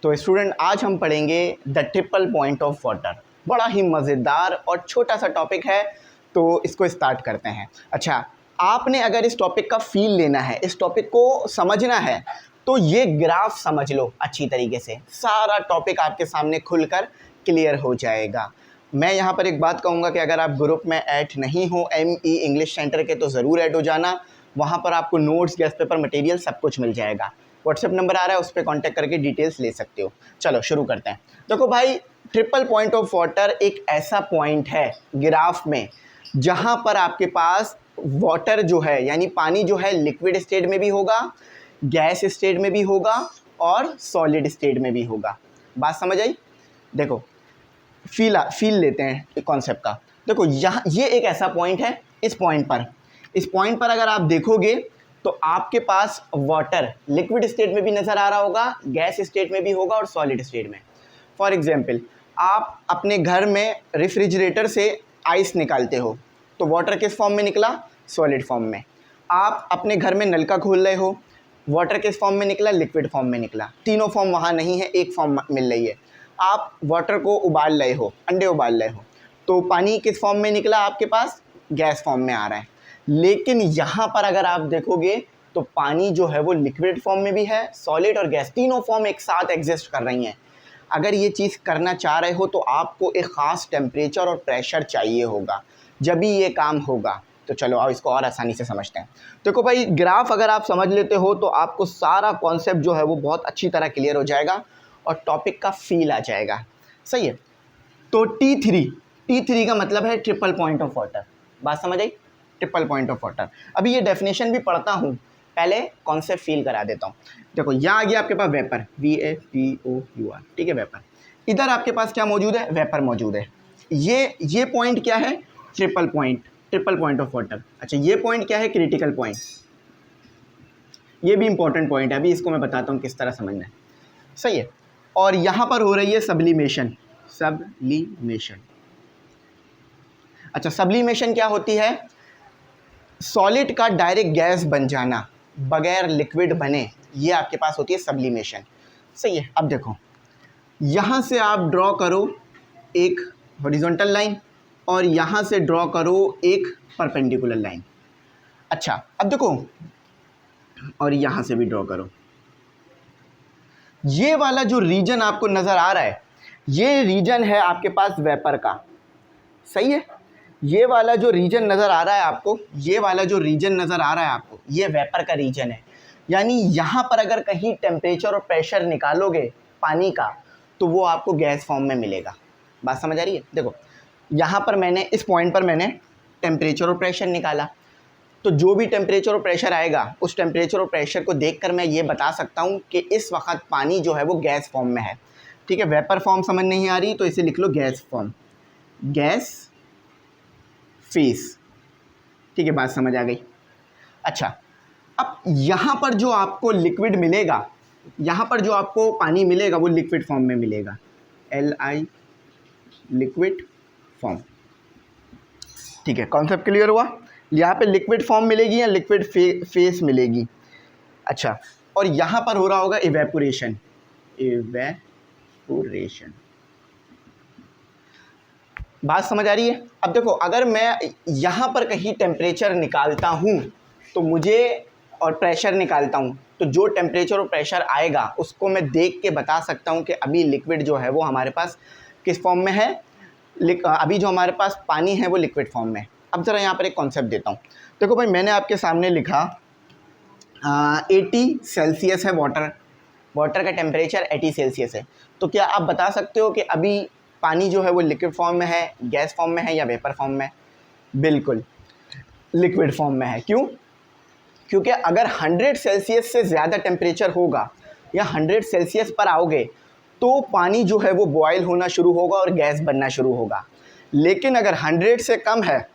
तो स्टूडेंट आज हम पढ़ेंगे the triple point of water. बड़ा ही मज़ेदार और छोटा सा टॉपिक है, तो इसको स्टार्ट करते हैं। अच्छा, आपने अगर इस टॉपिक का फील लेना है, इस टॉपिक को समझना है, तो ये ग्राफ समझ लो अच्छी तरीके से। सारा टॉपिक आपके सामने खुलकर क्लियर हो जाएगा। मैं यहाँ पर एक बात कहूँगा कि अगर आप ग्रुप में ऐड नहीं हो ME इंग्लिश सेंटर के, तो ज़रूर ऐड हो जाना। वहाँ पर आपको नोट्स, गेस्ट पेपर, मटेरियल सब कुछ मिल जाएगा। व्हाट्सएप नंबर आ रहा है, उस पर कॉन्टैक्ट करके डिटेल्स ले सकते हो। चलो शुरू करते हैं। देखो भाई, ट्रिपल पॉइंट ऑफ वाटर एक ऐसा पॉइंट है ग्राफ में जहाँ पर आपके पास वाटर जो है, यानी पानी जो है, लिक्विड स्टेट में भी होगा, गैस स्टेट में भी होगा और सॉलिड स्टेट में भी होगा। बात समझ आई? देखो फील लेते हैं कॉन्सेप्ट का। देखो यहाँ ये एक ऐसा पॉइंट है। इस पॉइंट पर अगर आप देखोगे तो आपके पास वाटर लिक्विड स्टेट में भी नज़र आ रहा होगा, गैस स्टेट में भी होगा और सॉलिड स्टेट में। फॉर एग्जांपल, आप अपने घर में रेफ्रिजरेटर से आइस निकालते हो, तो वाटर किस फॉर्म में निकला? सॉलिड फॉर्म में। आप अपने घर में नल का खोल रहे हो, वाटर किस फॉर्म में निकला? लिक्विड फॉर्म में निकला। तीनों फॉर्म वहाँ नहीं है, एक फॉर्म मिल रही है। आप वाटर को उबाल रहे हो, अंडे उबाल रहे हो, तो पानी किस फॉर्म में निकला? आपके पास गैस फॉर्म में आ रहा है। लेकिन यहाँ पर अगर आप देखोगे तो पानी जो है वो लिक्विड फॉर्म में भी है, सॉलिड और गैस, तीनों फॉर्म एक साथ एग्जिस्ट कर रही हैं। अगर ये चीज़ करना चाह रहे हो तो आपको एक ख़ास टेम्परेचर और प्रेशर चाहिए होगा, जब भी ये काम होगा। तो चलो आओ इसको और आसानी से समझते हैं। देखो भाई, ग्राफ अगर आप समझ लेते हो तो आपको सारा कॉन्सेप्ट जो है वो बहुत अच्छी तरह क्लियर हो जाएगा और टॉपिक का फील आ जाएगा। सही है। तो T3 का मतलब है ट्रिपल पॉइंट ऑफ वाटर। बात समझ आई? Triple point of water. अभी ये डेफिनेशन भी पढ़ता हूँ, पहले कॉन्सेप्ट फील करा देता हूँ। देखो यहाँ आ गया आपके पास वेपर, VAPOUR, ठीक है, वेपर। इधर आपके पास क्या मौजूद है? वेपर मौजूद है। ये पॉइंट क्या है? Triple point of water. अच्छा, ये पॉइंट क्या है? Critical point. ये भी इंपॉर्टेंट पॉइंट है, अभी इसको मैं बताता हूँ किस तरह समझना है। सही है। और यहाँ पर हो रही है सब्लिमेशन। अच्छा, सब्लिमेशन क्या होती है? सॉलिड का डायरेक्ट गैस बन जाना, बगैर लिक्विड बने, ये आपके पास होती है सब्लिमेशन। सही है। अब देखो, यहाँ से आप ड्रॉ करो एक हॉरिजॉन्टल लाइन और यहाँ से ड्रॉ करो एक परपेंडिकुलर लाइन। अच्छा, अब देखो, और यहाँ से भी ड्रॉ करो। ये वाला जो रीजन आपको नज़र आ रहा है, ये रीजन है आपके पास वेपर का। सही है। ये वाला जो रीजन नज़र आ रहा है आपको, ये वेपर का रीजन है। यानी यहाँ पर अगर कहीं टेम्परेचर और प्रेशर निकालोगे पानी का, तो वो आपको गैस फॉर्म में मिलेगा। बात समझ आ रही है? देखो यहाँ पर मैंने, इस पॉइंट पर मैंने टेम्परेचर और प्रेशर निकाला, तो जो भी टेम्परेचर और प्रेशर आएगा, उस टेम्परेचर और प्रेशर को देखकर मैं ये बता सकता हूँ कि इस वक्त पानी जो है वो गैस फॉर्म में है। ठीक है, वेपर फॉर्म समझ नहीं आ रही तो इसे लिख लो गैस फॉर्म, गैस फेस। ठीक है, बात समझ आ गई। अच्छा, अब यहाँ पर जो आपको लिक्विड मिलेगा, यहाँ पर जो आपको पानी मिलेगा वो लिक्विड फॉर्म में मिलेगा, LI, लिक्विड फॉर्म। ठीक है, कॉन्सेप्ट क्लियर हुआ? यहाँ पे लिक्विड फॉर्म मिलेगी या लिक्विड फेस मिलेगी। अच्छा, और यहाँ पर हो रहा होगा इवेपोरेशन। बात समझ आ रही है? अब देखो, अगर मैं यहाँ पर कहीं टेम्परेचर निकालता हूँ तो मुझे, और प्रेशर निकालता हूँ, तो जो टेम्परेचर और प्रेशर आएगा उसको मैं देख के बता सकता हूँ कि अभी लिक्विड जो है वो हमारे पास किस फॉर्म में है। अभी जो हमारे पास पानी है वो लिक्विड फॉर्म में। अब ज़रा यहाँ पर एक कॉन्सेप्ट देता हूँ। देखो भाई, मैंने आपके सामने लिखा 80 सेल्सियस है वाटर का टेम्परेचर 80 सेल्सियस है। तो क्या आप बता सकते हो कि अभी पानी जो है वो लिक्विड फॉर्म में है, गैस फॉर्म में है या वेपर फॉर्म में? बिल्कुल लिक्विड फॉर्म में है। क्यों? क्योंकि अगर 100 सेल्सियस से ज़्यादा टेम्परेचर होगा या 100 सेल्सियस पर आओगे तो पानी जो है वो बॉयल होना शुरू होगा और गैस बनना शुरू होगा। लेकिन अगर 100 से कम है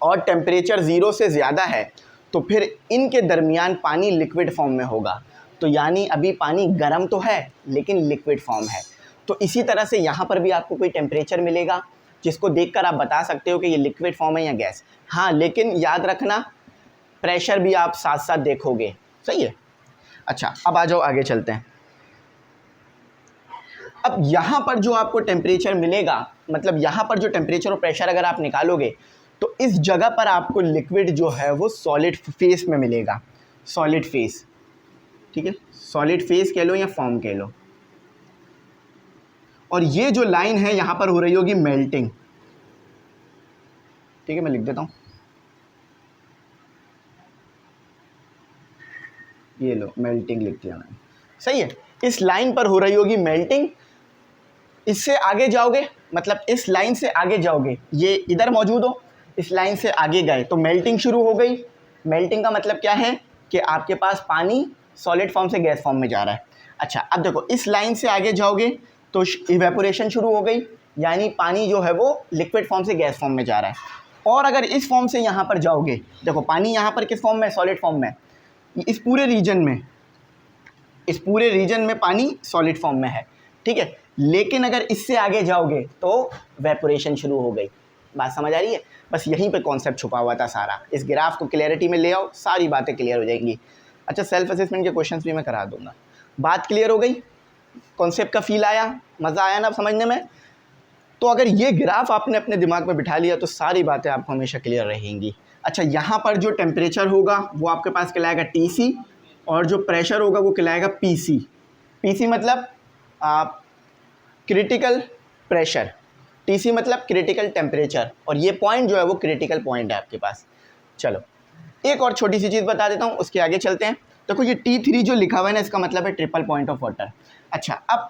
और टेम्परेचर 0 से ज़्यादा है तो फिर इनके दरमियान पानी लिक्विड फॉर्म में होगा। तो यानी अभी पानी गर्म तो है लेकिन लिक्विड फॉर्म है। तो इसी तरह से यहाँ पर भी आपको कोई टेम्परेचर मिलेगा जिसको देखकर आप बता सकते हो कि ये लिक्विड फॉर्म है या गैस। हाँ, लेकिन याद रखना प्रेशर भी आप साथ साथ देखोगे। सही है। अच्छा, अब आ जाओ आगे चलते हैं। अब यहाँ पर जो आपको टेम्परेचर मिलेगा, मतलब यहाँ पर जो टेम्परेचर और प्रेशर अगर आप निकालोगे तो इस जगह पर आपको लिक्विड जो है वो सॉलिड फेस में मिलेगा, सॉलिड फेस, ठीक है, सॉलिड फेस कह लो या फॉर्म कह लो। और ये जो लाइन है यहाँ पर हो रही होगी मेल्टिंग, ठीक है, मैं लिख देता हूँ, ये लो मेल्टिंग लिख दिया मैंने, सही है। इस लाइन पर हो रही होगी मेल्टिंग, इससे आगे जाओगे मतलब इस लाइन से आगे जाओगे, ये इधर मौजूद हो, इस लाइन से आगे गए तो मेल्टिंग शुरू हो गई। मेल्टिंग का मतलब क्या है कि आपके पास पानी सॉलिड फॉर्म से गैस फॉर्म में जा रहा है। अच्छा, अब देखो इस लाइन से आगे जाओगे तो इवेपोरेशन शुरू हो गई, यानी पानी जो है वो लिक्विड फॉर्म से गैस फॉर्म में जा रहा है। और अगर इस फॉर्म से यहाँ पर जाओगे, देखो पानी यहाँ पर किस फॉर्म में, सॉलिड फॉर्म में, इस पूरे रीजन में, इस पूरे रीजन में पानी सॉलिड फॉर्म में है, ठीक है। लेकिन अगर इससे आगे जाओगे तो वेपोरेशन शुरू हो गई। बात समझ आ रही है? बस यहीं पे कॉन्सेप्ट छुपा हुआ था सारा। इस ग्राफ को क्लियरिटी में ले आओ, सारी बातें क्लियर हो जाएंगी। अच्छा, सेल्फ असेसमेंट के क्वेश्चंस भी मैं करा दूंगा। बात क्लियर हो गई? कॉन्सेप्ट का फील आया, मज़ा आया ना समझने में? तो अगर ये ग्राफ आपने अपने दिमाग में बिठा लिया तो सारी बातें आपको हमेशा क्लियर रहेंगी। अच्छा, यहाँ पर जो टेम्परेचर होगा वो आपके पास कहलाएगा TC, और जो प्रेशर होगा वो कहलाएगा PC। PC मतलब क्रिटिकल प्रेशर, TC मतलब क्रिटिकल टेम्परेचर, और ये पॉइंट जो है वो क्रिटिकल पॉइंट है आपके पास। चलो एक और छोटी सी चीज़ बता देता हूँ, उसके आगे चलते हैं। देखो ये T3 जो लिखा हुआ है ना, इसका मतलब है ट्रिपल पॉइंट ऑफ वाटर। अच्छा, अब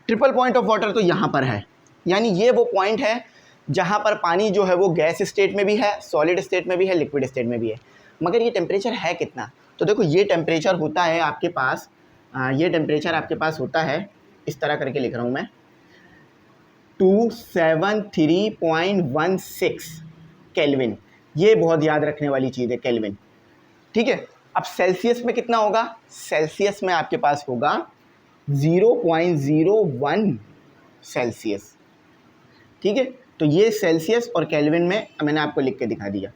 ट्रिपल पॉइंट ऑफ वाटर तो यहाँ पर है, यानी ये वो पॉइंट है जहाँ पर पानी जो है वो गैस स्टेट में भी है, सॉलिड स्टेट में भी है, लिक्विड स्टेट में भी है। मगर ये टेम्परेचर है कितना? तो देखो ये टेम्परेचर होता है आपके पास, ये टेम्परेचर आपके पास होता है, इस तरह करके लिख रहा हूँ मैं, 273.16 केल्विन। ये बहुत याद रखने वाली चीज़ है, केल्विन, ठीक है। अब सेल्सियस में कितना होगा? सेल्सियस में आपके पास होगा 0.01 सेल्सियस, ठीक है। तो ये सेल्सियस और केल्विन में मैंने आपको लिख के दिखा दिया।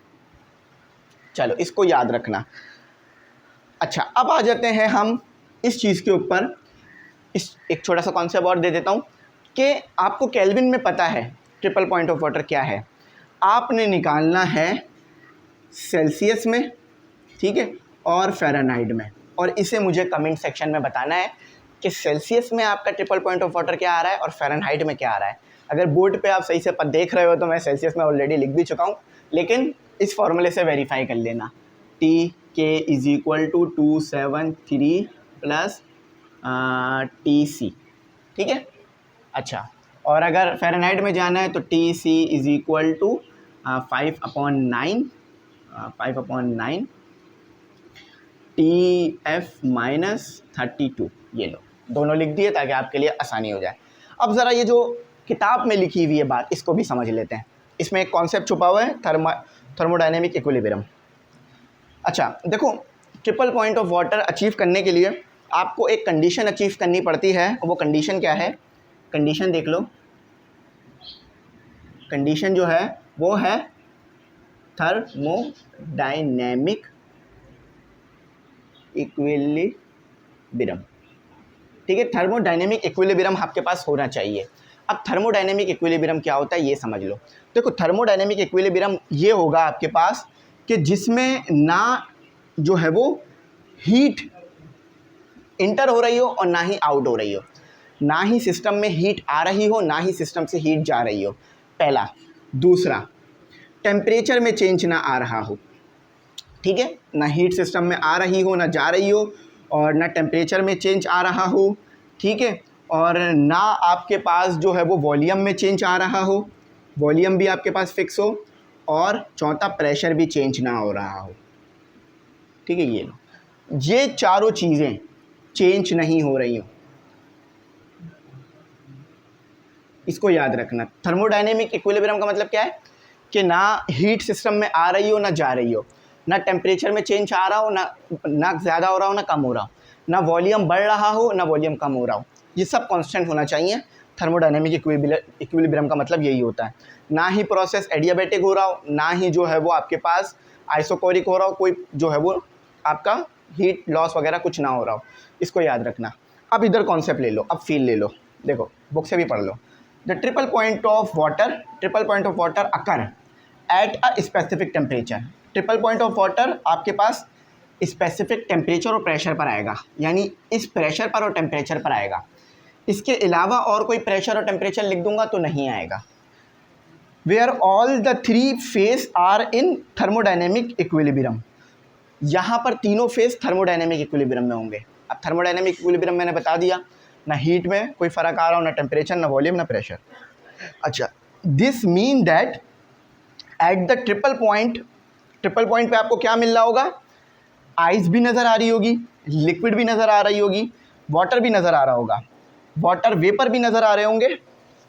चलो इसको याद रखना। अच्छा, अब आ जाते हैं हम इस चीज़ के ऊपर, इस एक छोटा सा कॉन्सेप्ट और दे देता हूँ कि आपको केल्विन में पता है ट्रिपल पॉइंट ऑफ वाटर क्या है, आपने निकालना है सेल्सियस में, ठीक है, और फ़ारेनहाइट में। और इसे मुझे कमेंट सेक्शन में बताना है कि सेल्सियस में आपका ट्रिपल पॉइंट ऑफ वाटर क्या आ रहा है और फ़ारेनहाइट में क्या आ रहा है। अगर बोर्ड पे आप सही से देख रहे हो तो मैं सेल्सियस में ऑलरेडी लिख भी चुका हूँ, लेकिन इस फॉर्मूले से वेरीफाई कर लेना, TK = 273 + TC, ठीक है। अच्छा, और अगर फ़ारेनहाइट में जाना है तो TC = 5/9 TF-32। ये लो, दोनों लिख दिए ताकि आपके लिए आसानी हो जाए। अब ज़रा ये जो किताब में लिखी हुई है बात, इसको भी समझ लेते हैं। इसमें एक कॉन्सेप्ट छुपा हुआ है, थर्मोडायनेमिक इक्विलिब्रियम। अच्छा देखो, triple point of water achieve करने के लिए आपको एक कंडीशन अचीव करनी पड़ती है। वो कंडीशन क्या है? कंडीशन देख लो, कंडीशन जो है वो है थर्मोडायनेमिक इक्विलिब्रियम, ठीक है। थर्मोडायनेमिक इक्विलिब्रियम आपके पास होना चाहिए। अब थर्मोडायनेमिक इक्विलिब्रियम क्या होता है ये समझ लो। देखो थर्मोडायनेमिक इक्विलिब्रियम ये होगा आपके पास कि जिसमें ना जो है वो हीट इंटर हो रही हो और ना ही आउट हो रही हो, ना ही सिस्टम में हीट आ रही हो ना ही सिस्टम से हीट जा रही हो, पहला। दूसरा, टेम्परेचर में चेंज ना आ रहा हो, ठीक है, ना हीट सिस्टम में आ रही हो ना जा रही हो, और ना टेम्परेचर में चेंज आ रहा हो, ठीक है, और ना आपके पास जो है वो वॉल्यूम में चेंज आ रहा हो, वॉल्यूम भी आपके पास फिक्स हो, और चौथा प्रेशर भी चेंज ना हो रहा हो, ठीक है। ये लो, ये चारों चीज़ें चेंज नहीं हो रही हो, इसको याद रखना। थर्मोडायनेमिक इक्विलिब्रियम का मतलब क्या है कि ना हीट सिस्टम में आ रही हो ना जा रही हो, ना टेम्परेचर में चेंज आ रहा हो ना ज़्यादा हो रहा हो ना कम हो रहा हो, ना वॉल्यूम बढ़ रहा हो ना वॉल्यूम कम हो रहा हो, ये सब कांस्टेंट होना चाहिए। थर्मोडायनेमिक इक्विलिब्रियम का मतलब यही होता है। ना ही प्रोसेस एडियाबैटिक हो रहा हो, ना ही जो है वो आपके पास आइसोकोरिक हो रहा हो, कोई जो है वो आपका हीट लॉस वगैरह कुछ ना हो रहा हो, इसको याद रखना। अब इधर कॉन्सेप्ट ले लो, अब फील ले लो। देखो बुक से भी पढ़ लो। The triple point of water occur at a specific temperature. Triple point of water आपके पास स्पेसिफिक टेम्परेचर और प्रेशर पर आएगा, यानी इस प्रेशर पर और टेम्परेचर पर आएगा। इसके अलावा और कोई प्रेशर और टेम्परेचर लिख दूंगा तो नहीं आएगा। Where all the three phase are in thermodynamic equilibrium. यहाँ पर तीनों फेस थर्मोडाइनेमिक इक्विलिब्रियम में होंगे। अब थर्मोडाइनेमिक इक्विलिब्रियम मैंने बता दिया, ना हीट में कोई फ़र्क आ रहा हो, ना टेम्परेचर, ना वॉल्यूम, ना प्रेशर। अच्छा, this mean that at the triple point पे आपको क्या मिल रहा होगा? आइस भी नज़र आ रही होगी, लिक्विड भी नज़र आ रही होगी, वाटर भी नज़र आ रहा होगा, वाटर वेपर भी नज़र आ रहे होंगे,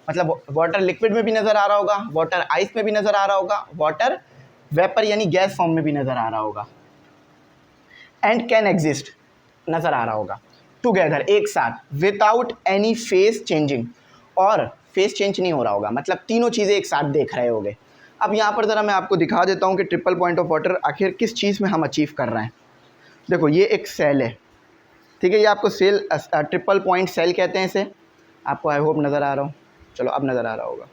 मतलब वाटर लिक्विड में भी नज़र आ रहा होगा, वाटर आइस में भी नज़र आ रहा होगा, वाटर वेपर यानी गैस फॉर्म में भी नज़र आ रहा होगा, एंड कैन एग्जिस्ट नज़र आ रहा होगा टुगेदर, एक साथ, विदाउट एनी फेस चेंजिंग, और फेस चेंज नहीं हो रहा होगा, मतलब तीनों चीज़ें एक साथ देख रहे होगे। अब यहाँ पर ज़रा मैं आपको दिखा देता हूँ कि ट्रिपल पॉइंट ऑफ वाटर आखिर किस चीज़ में हम अचीव कर रहे हैं। देखो ये एक सेल है, ठीक है, ये आपको सेल ट्रिपल पॉइंट सेल कहते हैं इसे। आपको आई होप नज़र आ रहा हो, चलो अब नज़र आ रहा होगा,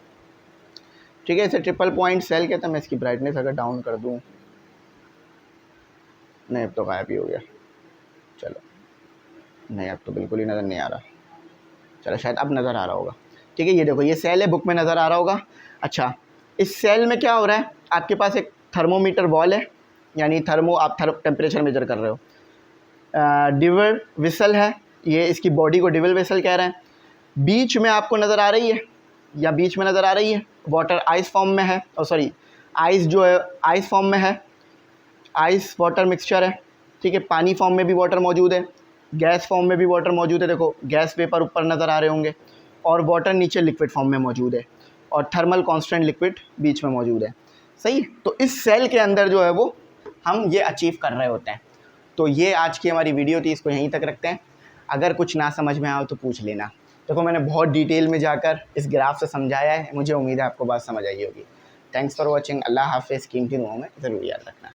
ठीक है, इसे ट्रिपल पॉइंट सेल कहते हैं। मैं इसकी ब्राइटनेस अगर डाउन कर दूँ, नहीं अब तो गायब ही हो गया, चलो नहीं अब तो बिल्कुल ही नज़र नहीं आ रहा, चलो शायद अब नज़र आ रहा होगा, ठीक है। ये देखो ये सेल है, बुक में नज़र आ रहा होगा। अच्छा, इस सेल में क्या हो रहा है? आपके पास एक थर्मोमीटर बॉल है, यानी आप टेम्परेचर मेजर कर रहे हो। डिवल विसल है, ये इसकी बॉडी को डिवल विसल कह रहे हैं। बीच में आपको नज़र आ रही है, या बीच में नज़र आ रही है, वाटर आइस फॉर्म में है, और सॉरी आइस जो है आइस फॉर्म में है, आइस वाटर मिक्सचर है, ठीक है। पानी फॉर्म में भी वाटर मौजूद है, गैस फॉर्म में भी वाटर मौजूद है, देखो गैस वेपर ऊपर नज़र आ रहे होंगे, और वाटर नीचे लिक्विड फॉर्म में मौजूद है, और थर्मल कांस्टेंट लिक्विड बीच में मौजूद है, सही। तो इस सेल के अंदर जो है वो हम ये अचीव कर रहे होते हैं। तो ये आज की हमारी वीडियो थी, इसको यहीं तक रखते हैं। अगर कुछ ना समझ में आए तो पूछ लेना। देखो मैंने बहुत डिटेल में जाकर इस ग्राफ से समझाया है, मुझे उम्मीद है आपको बात समझ आई होगी। Thanks for watching. अल्लाह हाफिज़। कीमती दुआओं में ज़रूर याद रखना।